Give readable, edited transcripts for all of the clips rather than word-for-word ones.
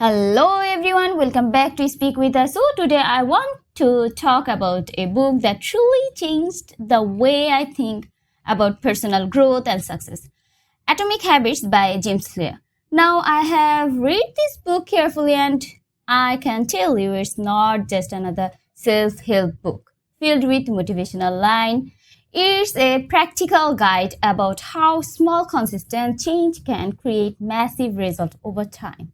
Hello everyone, welcome back to Speak With Us. So today I want to talk about a book that truly changed the way I think about personal growth and success. Atomic Habits by James Clear. Now I have read this book carefully and I can tell you it's not just another self-help book filled with motivational lines. It's a practical guide about how small consistent change can create massive results over time.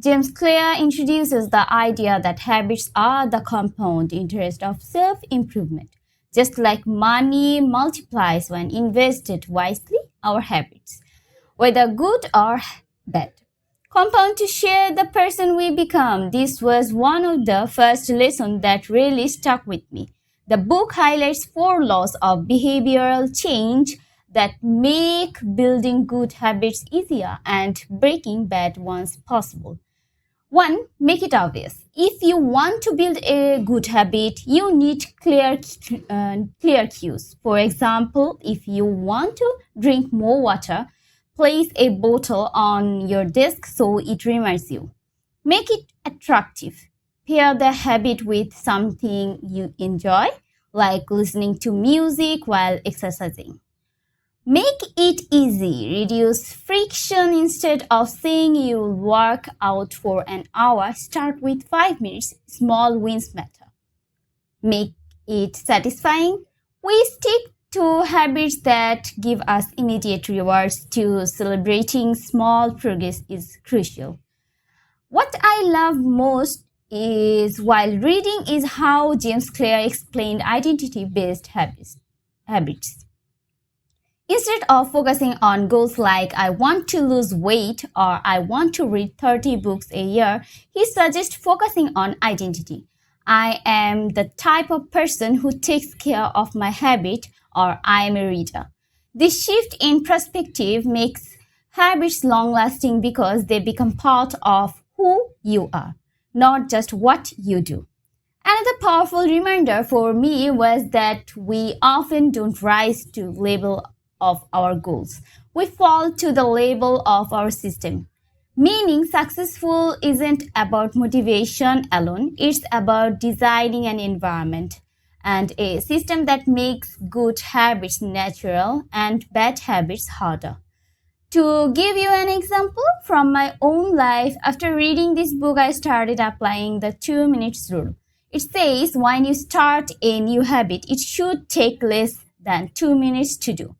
James Clear introduces the idea that habits are the compound interest of self-improvement. Just like money multiplies when invested wisely, our habits, whether good or bad, compound to share the person we become. This was one of the first lessons that really stuck with me. The book highlights 4 laws of behavioral change that make building good habits easier and breaking bad ones possible. 1. Make it obvious. If you want to build a good habit, you need clear cues. For example, if you want to drink more water, place a bottle on your desk so it reminds you. Make it attractive. Pair the habit with something you enjoy, like listening to music while exercising. Make it easy. Reduce friction. Instead of saying you'll work out for an hour, start with 5 minutes. Small wins matter. Make it satisfying. We stick to habits that give us immediate rewards, too. Celebrating small progress is crucial. What I love most is while reading is how James Clear explained identity-based habits. Instead of focusing on goals like I want to lose weight or I want to read 30 books a year, he suggests focusing on identity. I am the type of person who takes care of my habit, or I am a reader. This shift in perspective makes habits long-lasting because they become part of who you are, not just what you do. Another powerful reminder for me was that we often don't rise to level of our goals. We fall to the label of our system. Meaning successful isn't about motivation alone, it's about designing an environment and a system that makes good habits natural and bad habits harder. To give you an example from my own life, after reading this book, I started applying the 2 minutes rule. It says when you start a new habit, it should take less than 2 minutes to do.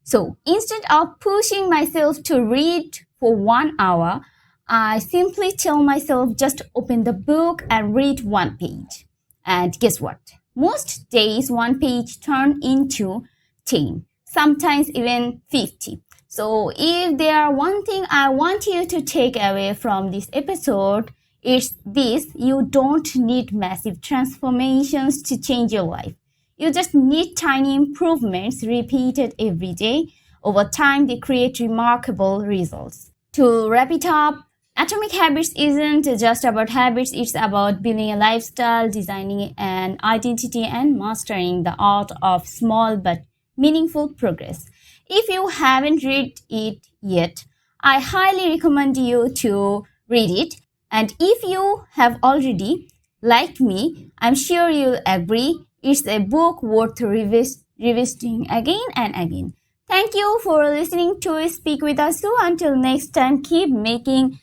So instead of pushing myself to read for 1 hour, I simply tell myself just open the book and read 1 page. And guess what? Most days 1 page turns into 10, sometimes even 50. So if there one thing I want you to take away from this episode, it's this: you don't need massive transformations to change your life. You just need tiny improvements repeated every day. Over time, they create remarkable results. To wrap it up, Atomic Habits isn't just about habits, it's about building a lifestyle, designing an identity, and mastering the art of small but meaningful progress. If you haven't read it yet, I highly recommend you to read it. And if you have already, like me, I'm sure you'll agree, it's a book worth revisiting again and again. Thank you for listening to Speak With Us. So until next time, keep making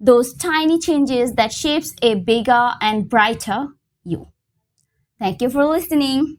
those tiny changes that shapes a bigger and brighter you. Thank you for listening.